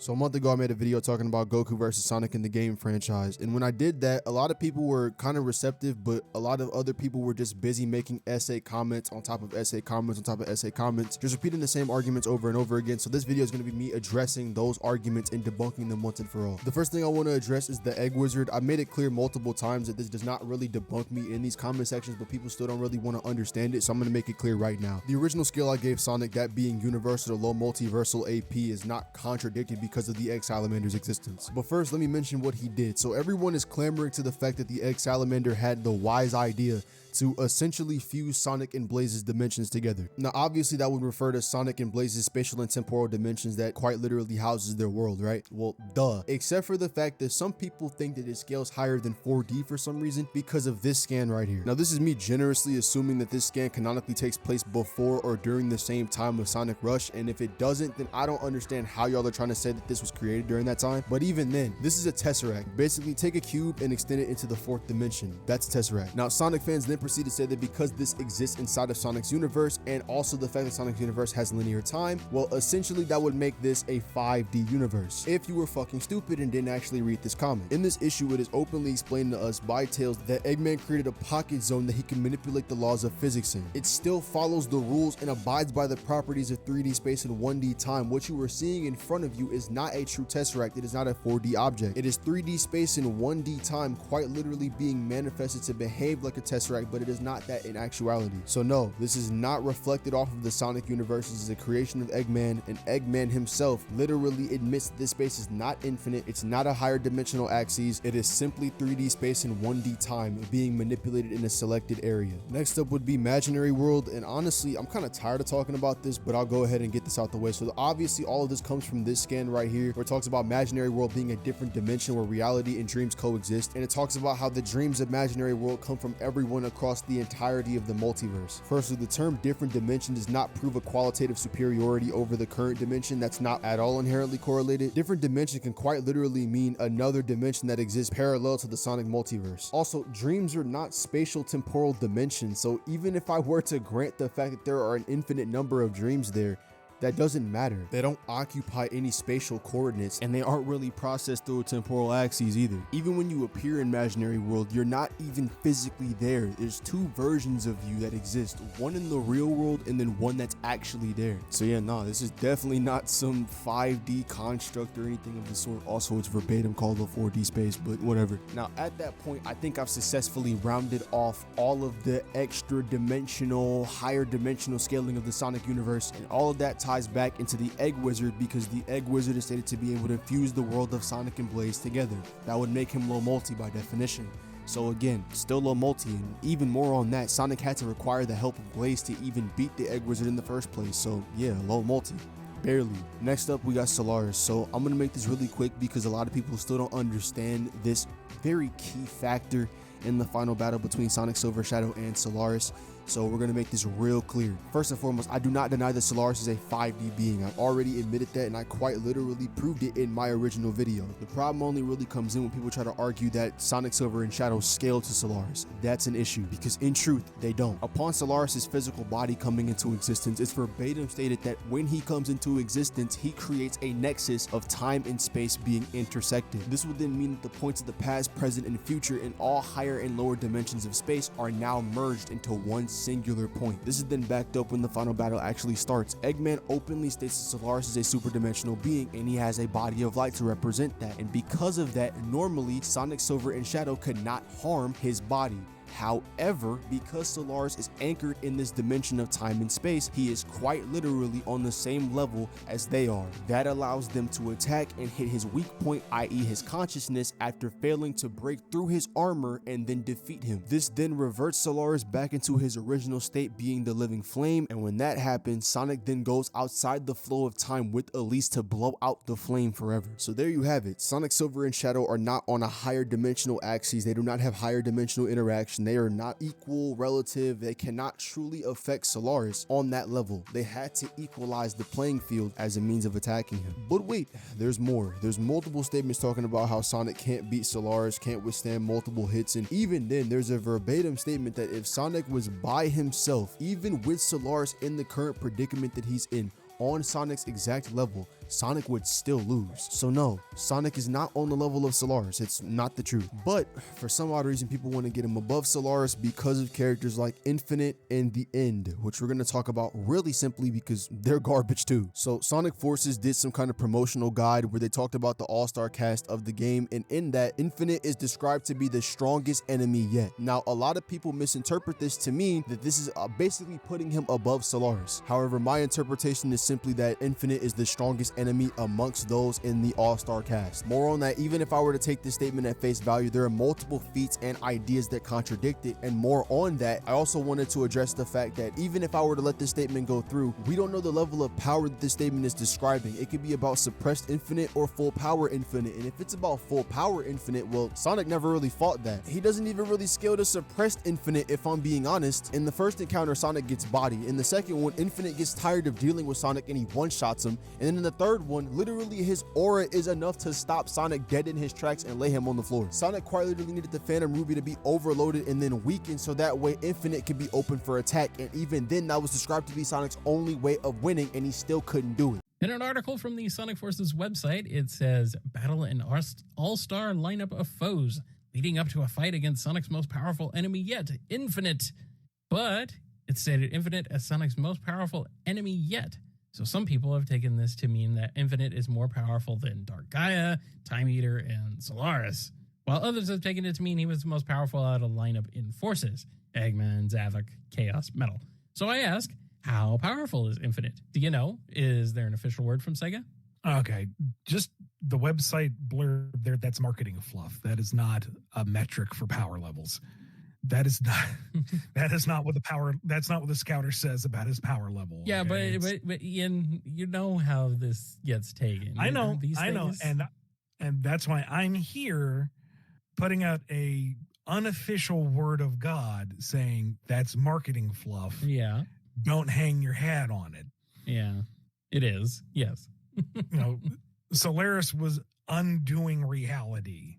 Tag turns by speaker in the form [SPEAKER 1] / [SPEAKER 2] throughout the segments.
[SPEAKER 1] So a month ago, I made a video talking about Goku versus Sonic in the game franchise. And when I did that, a lot of people were kind of receptive, but a lot of other people were just busy making essay comments on top of essay comments on top of essay comments, just repeating the same arguments over and over again. So this video is going to be me addressing those arguments and debunking them once and for all. The first thing I want to address is the Egg Wizard. I made it clear multiple times that this does not really debunk me in these comment sections, but people still don't really want to understand it. So I'm going to make it clear right now. The original skill I gave Sonic, that being universal to low multiversal AP, is not contradicted because of the Egg Salamander's existence. But first, let me mention what he did. So everyone is clamoring to the fact that the Egg Salamander had the wise idea to essentially fuse Sonic and Blaze's dimensions together. Now, obviously that would refer to Sonic and Blaze's spatial and temporal dimensions that quite literally houses their world, right? Well, duh. Except for the fact that some people think that it scales higher than 4D for some reason because of this scan right here. Now, this is me generously assuming that this scan canonically takes place before or during the same time of Sonic Rush, and if it doesn't, then I don't understand how y'all are trying to say that this was created during that time. But even then, this is a tesseract. Basically, take a cube and extend it into the fourth dimension. That's a tesseract. Now, Sonic fans then proceed to say that because this exists inside of Sonic's universe, and also the fact that Sonic's universe has linear time, well, essentially that would make this a 5D universe, if you were fucking stupid and didn't actually read this comment. In this issue, it is openly explained to us by Tails that Eggman created a pocket zone that he can manipulate the laws of physics in. It still follows the rules and abides by the properties of 3D space and 1D time. What you are seeing in front of you is not a true tesseract. It is not a 4D object. It is 3D space and 1D time quite literally being manifested to behave like a tesseract, but it is not that in actuality. So no, this is not reflected off of the Sonic universe. This is a creation of Eggman, and Eggman himself literally admits that this space is not infinite. It's not a higher dimensional axis. It is simply 3D space and 1D time being manipulated in a selected area. Next up would be Imaginary World, and honestly, I'm kind of tired of talking about this, but I'll go ahead and get this out the way. So obviously all of this comes from this scan right here, where it talks about Imaginary World being a different dimension where reality and dreams coexist, and it talks about how the dreams of Imaginary World come from everyone across the entirety of the multiverse. Firstly, the term different dimension does not prove a qualitative superiority over the current dimension. That's not at all inherently correlated. Different dimension can quite literally mean another dimension that exists parallel to the Sonic multiverse. Also, dreams are not spatial temporal dimensions, so even if I were to grant the fact that there are an infinite number of dreams there, that doesn't matter. They don't occupy any spatial coordinates, and they aren't really processed through a temporal axis either. Even when you appear in Imaginary World, you're not even physically there. There's two versions of you that exist, one in the real world and then one that's actually there. So yeah, no, this is definitely not some 5D construct or anything of the sort. Also, it's verbatim called a 4D space, but whatever. Now, at that point, I think I've successfully rounded off all of the extra dimensional, higher dimensional scaling of the Sonic universe, and all of that ties back into the Egg Wizard, because the Egg Wizard is stated to be able to fuse the world of Sonic and Blaze together. That would make him low multi by definition. So again, still low multi, and even more on that, Sonic had to require the help of Blaze to even beat the Egg Wizard in the first place. So yeah, low multi. Barely. Next up, we got Solaris. So I'm gonna make this really quick because a lot of people still don't understand this very key factor in the final battle between Sonic Silver Shadow and Solaris. So we're going to make this real clear. First and foremost, I do not deny that Solaris is a 5D being. I've already admitted that, and I quite literally proved it in my original video. The problem only really comes in when people try to argue that Sonic Silver and Shadow scale to Solaris. That's an issue, because in truth, they don't. Upon Solaris's physical body coming into existence, it's verbatim stated that when he comes into existence, he creates a nexus of time and space being intersected. This would then mean that the points of the past, present, and future in all higher and lower dimensions of space are now merged into one singular point. This is then backed up when the final battle actually starts. Eggman openly states that Solaris is a super dimensional being, and he has a body of light to represent that, and because of that, normally Sonic, Silver, and Shadow could not harm his body. However, because Solaris is anchored in this dimension of time and space, he is quite literally on the same level as they are. That allows them to attack and hit his weak point, i.e. his consciousness, after failing to break through his armor and then defeat him. This then reverts Solaris back into his original state, being the living flame, and when that happens, Sonic then goes outside the flow of time with Elise to blow out the flame forever. So there you have it. Sonic, Silver, and Shadow are not on a higher dimensional axis. They do not have higher dimensional interaction. They are not equal, relative. They cannot truly affect Solaris on that level. They had to equalize the playing field as a means of attacking him. But wait, there's more. There's multiple statements talking about how Sonic can't beat Solaris, can't withstand multiple hits, and even then, there's a verbatim statement that if Sonic was by himself, even with Solaris in the current predicament that he's in, on Sonic's exact level, Sonic would still lose. So no, Sonic is not on the level of Solaris. It's not the truth. But for some odd reason, people want to get him above Solaris because of characters like Infinite and the End, which we're going to talk about really simply because they're garbage too. So Sonic Forces did some kind of promotional guide where they talked about the all-star cast of the game, and in that, Infinite is described to be the strongest enemy yet. Now, a lot of people misinterpret this to mean that this is basically putting him above Solaris. However, my interpretation is simply that Infinite is the strongest enemy amongst those in the all-star cast. More on that, even if I were to take this statement at face value, there are multiple feats and ideas that contradict it, and more on that, I also wanted to address the fact that even if I were to let this statement go through, we don't know the level of power that this statement is describing. It could be about suppressed Infinite or full power Infinite, and if it's about full power Infinite, well, Sonic never really fought that. He doesn't even really scale to suppressed Infinite, if I'm being honest. In the first encounter, Sonic gets bodied. In the second one, Infinite gets tired of dealing with Sonic and he one-shots him. And then in the third one, literally his aura is enough to stop Sonic dead in his tracks and lay him on the floor. Sonic quite literally needed the Phantom Ruby to be overloaded and then weakened so that way Infinite could be open for attack. And even then, that was described to be Sonic's only way of winning, and he still couldn't do it.
[SPEAKER 2] In an article from the Sonic Forces website, it says, battle an all-star lineup of foes, leading up to a fight against Sonic's most powerful enemy yet, Infinite. But it stated Infinite as Sonic's most powerful enemy yet. So some people have taken this to mean that Infinite is more powerful than Dark Gaia, Time Eater, and Solaris, while others have taken it to mean he was the most powerful out of the lineup in Forces, Eggman, Zavok, Chaos, Metal. So I ask, how powerful is Infinite? Do you know? Is there an official word from Sega?
[SPEAKER 3] Okay, just the website blurb there, that's marketing fluff. That is not a metric for power levels. That is not what the scouter says about his power level.
[SPEAKER 2] Yeah, okay? but Ian, you know how this gets taken.
[SPEAKER 3] I know, and that's why I'm here putting out a unofficial word of God saying that's marketing fluff.
[SPEAKER 2] Yeah.
[SPEAKER 3] Don't hang your hat on it.
[SPEAKER 2] Yeah, it is. Yes.
[SPEAKER 3] Solaris was undoing reality.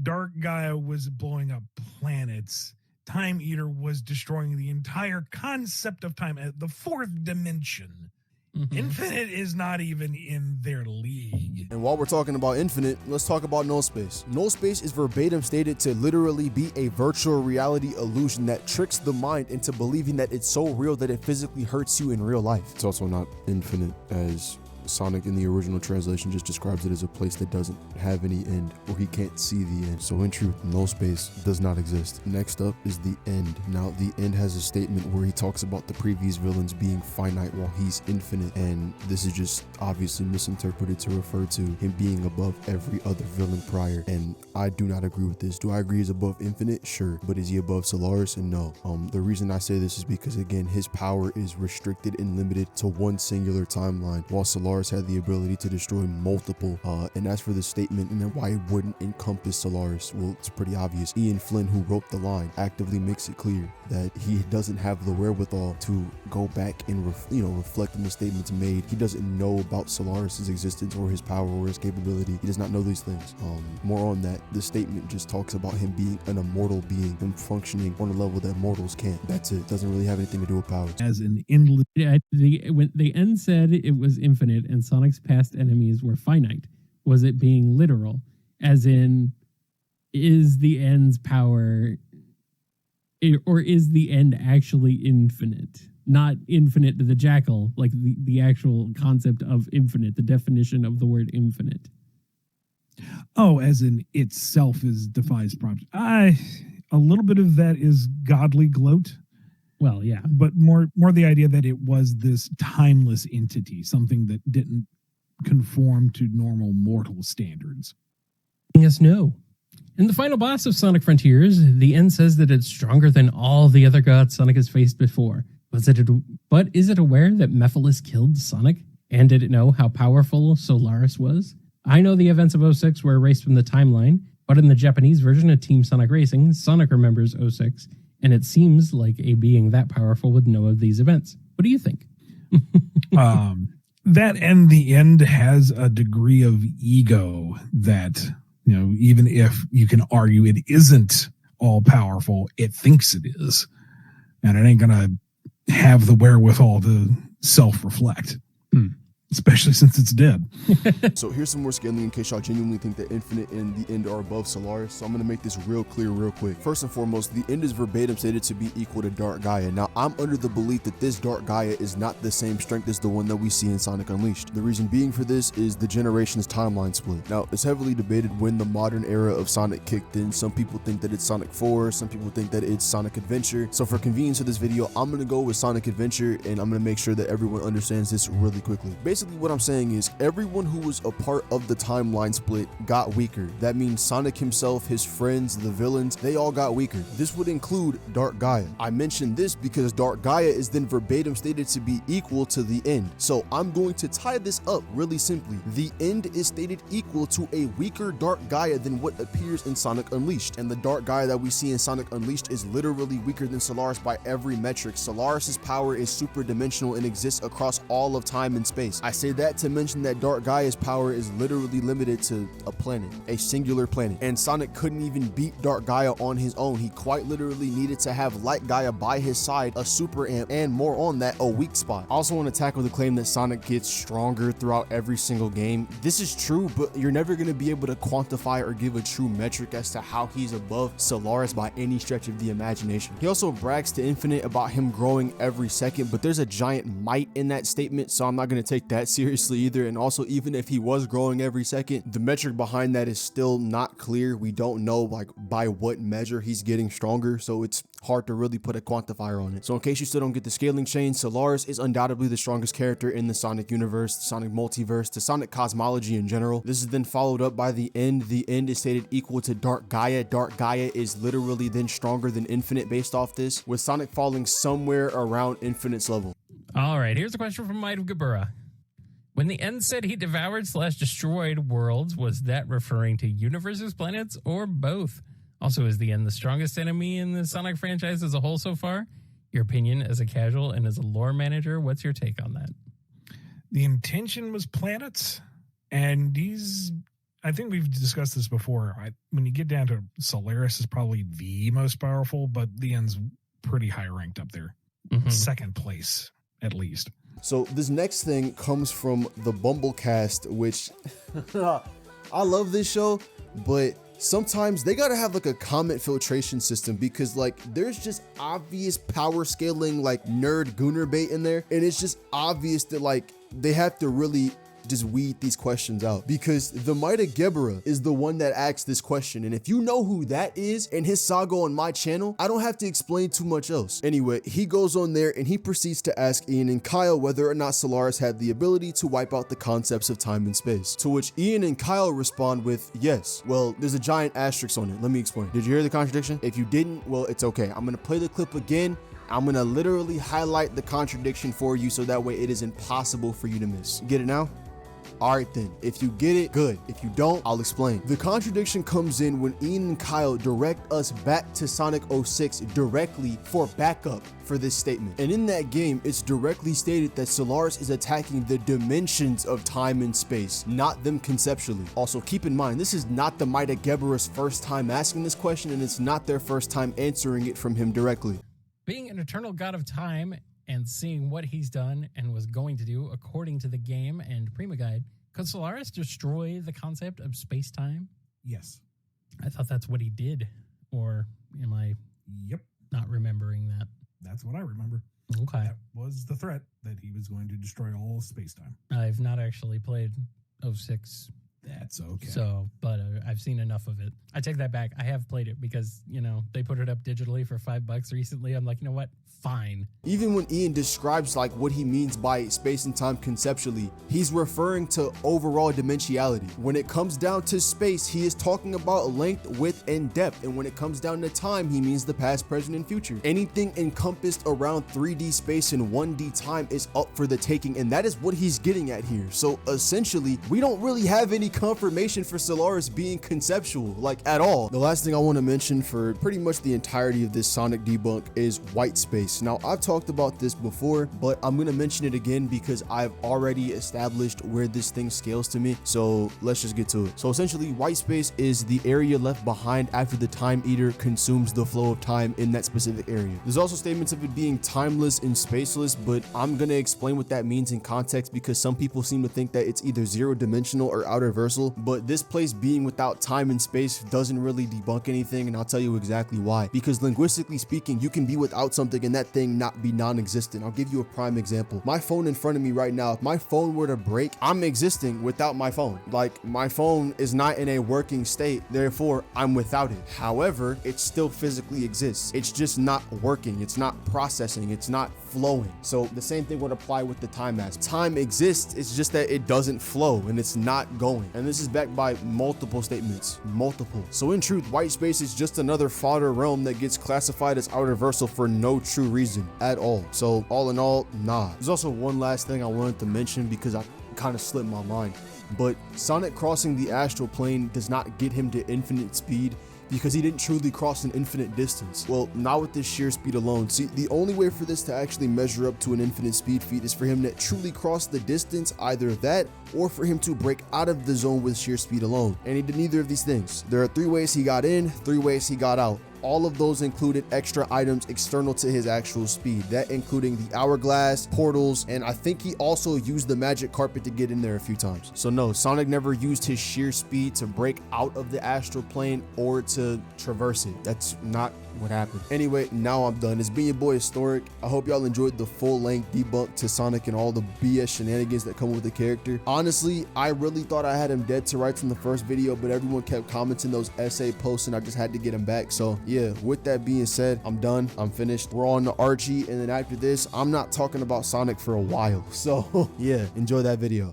[SPEAKER 3] Dark Gaia was blowing up planets. Time Eater was destroying the entire concept of time at the fourth dimension. Mm-hmm. Infinite is not even in their league.
[SPEAKER 1] And while we're talking about Infinite, let's talk about null space. Null space is verbatim stated to literally be a virtual reality illusion that tricks the mind into believing that it's so real that it physically hurts you in real life. It's also not infinite, as Sonic in the original translation just describes it as a place that doesn't have any end, or he can't see the end. So in truth, null space does not exist. Next up is the End. Now, the End has a statement where he talks about the previous villains being finite while he's infinite, and this is just obviously misinterpreted to refer to him being above every other villain prior, and I do not agree with this. Do I agree he's above Infinite? Sure. But is he above Solaris? And no. The reason I say this is because, again, his power is restricted and limited to one singular timeline, while Solaris had the ability to destroy multiple. And as for the statement and then why it wouldn't encompass Solaris, well, it's pretty obvious. Ian Flynn, who wrote the line, actively makes it clear that he doesn't have the wherewithal to go back and reflect on the statements made. He doesn't know about Solaris's existence or his power or his capability. He does not know these things. More on that, the statement just talks about him being an immortal being and functioning on a level that mortals can't. That's it. Doesn't really have anything to do with powers.
[SPEAKER 4] As an endless, when the End said it was infinite and Sonic's past enemies were finite, was it being literal? As in, is the End's power, or is the End actually infinite? Not infinite to the jackal, like the actual concept of infinite, the definition of the word infinite.
[SPEAKER 3] Oh, as in itself defies prompts. A little bit of that is godly gloat.
[SPEAKER 4] Well, yeah.
[SPEAKER 3] But more the idea that it was this timeless entity, something that didn't conform to normal mortal standards.
[SPEAKER 2] Yes, no. In the final boss of Sonic Frontiers, the End says that it's stronger than all the other gods Sonic has faced before. But is it aware that Mephiles killed Sonic? And did it know how powerful Solaris was? I know the events of 06 were erased from the timeline, but in the Japanese version of Team Sonic Racing, Sonic remembers 06, and it seems like a being that powerful would know of these events. What do you think?
[SPEAKER 3] That and the End has a degree of ego that, even if you can argue it isn't all powerful, it thinks it is. And it ain't going to have the wherewithal to self-reflect. especially since it's dead.
[SPEAKER 1] So here's some more scaling in case y'all genuinely think that Infinite and the End are above Solaris. So I'm going to make this real clear real quick. First and foremost, the End is verbatim stated to be equal to Dark Gaia. Now, I'm under the belief that this Dark Gaia is not the same strength as the one that we see in Sonic Unleashed. The reason being for this is the generation's timeline split. Now, it's heavily debated when the modern era of Sonic kicked in. Some people think that it's Sonic 4, some people think that it's Sonic Adventure. So for convenience of this video, I'm going to go with Sonic Adventure, and I'm going to make sure that everyone understands this really quickly. Basically, what I'm saying is everyone who was a part of the timeline split got weaker. That means Sonic himself, his friends, the villains, they all got weaker. This would include Dark Gaia. I mentioned this because Dark Gaia is then verbatim stated to be equal to the End. So I'm going to tie this up really simply. The End is stated equal to a weaker Dark Gaia than what appears in Sonic Unleashed. And the Dark Gaia that we see in Sonic Unleashed is literally weaker than Solaris by every metric. Solaris's power is super dimensional and exists across all of time and space. I say that to mention that Dark Gaia's power is literally limited to a planet, a singular planet, and Sonic couldn't even beat Dark Gaia on his own. He quite literally needed to have Light Gaia by his side, a super amp, and more on that, a weak spot. I also want to tackle the claim that Sonic gets stronger throughout every single game. This is true, but you're never going to be able to quantify or give a true metric as to how he's above Solaris by any stretch of the imagination. He also brags to Infinite about him growing every second, but there's a giant might in that statement, so I'm not going to take that seriously either. And also, even if he was growing every second, the metric behind that is still not clear. We don't know like by what measure he's getting stronger, so it's hard to really put a quantifier on it. So in case you still don't get the scaling chain, Solaris is undoubtedly the strongest character in the Sonic universe, the Sonic multiverse, the Sonic cosmology in general. This is then followed up by the End. The End is stated equal to Dark Gaia. Dark Gaia is literally then stronger than Infinite based off this, with Sonic falling somewhere around Infinite's level.
[SPEAKER 2] All right, here's a question from Might of Gabura. When the End said he devoured/destroyed worlds, was that referring to universes, planets, or both? Also, is the End the strongest enemy in the Sonic franchise as a whole so far? Your opinion as a casual and as a lore manager, what's your take on that?
[SPEAKER 3] The intention was planets, and I think we've discussed this before. When you get down to Solaris is probably the most powerful, but the End's pretty high ranked up there. Second place, at least.
[SPEAKER 1] So this next thing comes from the Bumblecast, which I love this show, but sometimes they gotta have like a comment filtration system because like there's just obvious power scaling like nerd gooner bait in there, and it's just obvious that like they have to really just weed these questions out, because the Mida Gebera is the one that asked this question, and if you know who that is and his saga on my channel, I don't have to explain too much else. Anyway, he goes on there and he proceeds to ask Ian and Kyle whether or not Solaris had the ability to wipe out the concepts of time and space, to which Ian and Kyle respond with yes. Well, there's a giant asterisk on it. Let me explain. Did you hear the contradiction? If you didn't, well, it's okay. I'm gonna play the clip again. I'm gonna literally highlight the contradiction for you so that way it is impossible for you to miss. Get it now? All right then, if you get it, good. If you don't, I'll explain. The contradiction comes in when Ian and Kyle direct us back to Sonic 06 directly for backup for this statement. And in that game, it's directly stated that Solaris is attacking the dimensions of time and space, not them conceptually. Also, keep in mind, this is not the Mida Gebera's first time asking this question, and it's not their first time answering it from him directly.
[SPEAKER 2] Being an eternal god of time and seeing what he's done and was going to do according to the game and Prima Guide, could Solaris destroy the concept of space-time?
[SPEAKER 3] Yes.
[SPEAKER 2] I thought that's what he did. Or am I not remembering that?
[SPEAKER 3] That's what I remember.
[SPEAKER 2] Okay.
[SPEAKER 3] That was the threat, that he was going to destroy all space-time.
[SPEAKER 2] I've not actually played 06.
[SPEAKER 3] That's okay.
[SPEAKER 2] So, but I've seen enough of it. I take that back. I have played it because, you know, they put it up digitally for $5 recently. I'm like, you know what? Fine.
[SPEAKER 1] Even when Ian describes like what he means by space and time conceptually, he's referring to overall dimensionality. When it comes down to space, he is talking about length, width, and depth. And when it comes down to time, he means the past, present, and future. Anything encompassed around 3D space and 1D time is up for the taking. And that is what he's getting at here. So essentially, we don't really have any confirmation for Solaris being conceptual, like at all. The last thing I want to mention for pretty much the entirety of this Sonic debunk is white space. Now, I've talked about this before, but I'm going to mention it again because I've already established where this thing scales to me. So let's just get to it. So essentially, white space is the area left behind after the Time Eater consumes the flow of time in that specific area. There's also statements of it being timeless and spaceless, but I'm going to explain what that means in context because some people seem to think that it's either zero dimensional or outer-versal, but this place being without time and space doesn't really debunk anything, and I'll tell you exactly why. Because linguistically speaking, you can be without something and that thing not be non-existent. I'll give you a prime example. My phone in front of me right now, if my phone were to break, I'm existing without my phone. Like, my phone is not in a working state, therefore I'm without it. However, it still physically exists. It's just not working. It's not processing. It's not flowing. So the same thing would apply with the time aspect. Time exists, it's just that it doesn't flow and it's not going. And this is backed by multiple statements. Multiple. So in truth, white space is just another fodder realm that gets classified as outer-versal for no true reason at all. So all in all, nah. There's also one last thing I wanted to mention because I kind of slipped my mind. But Sonic crossing the astral plane does not get him to infinite speed because he didn't truly cross an infinite distance. Well, not with this sheer speed alone. See, the only way for this to actually measure up to an infinite speed feat is for him to truly cross the distance, either that or for him to break out of the zone with sheer speed alone. And he did neither of these things. There are 3 ways he got in, 3 ways he got out. All of those included extra items external to his actual speed, that including the hourglass, portals, and I think he also used the magic carpet to get in there a few times. So no, Sonic never used his sheer speed to break out of the astral plane or to traverse it. That's not what happened. Anyway, now I'm done. It's been your boy Historic. I hope y'all enjoyed the full-length debunk to Sonic and all the BS shenanigans that come with the character. Honestly, I really thought I had him dead to rights in the first video, but everyone kept commenting those essay posts and I just had to get him back. So yeah, with that being said, I'm done. I'm finished. We're on to Archie, and then after this, I'm not talking about Sonic for a while. So yeah, enjoy that video.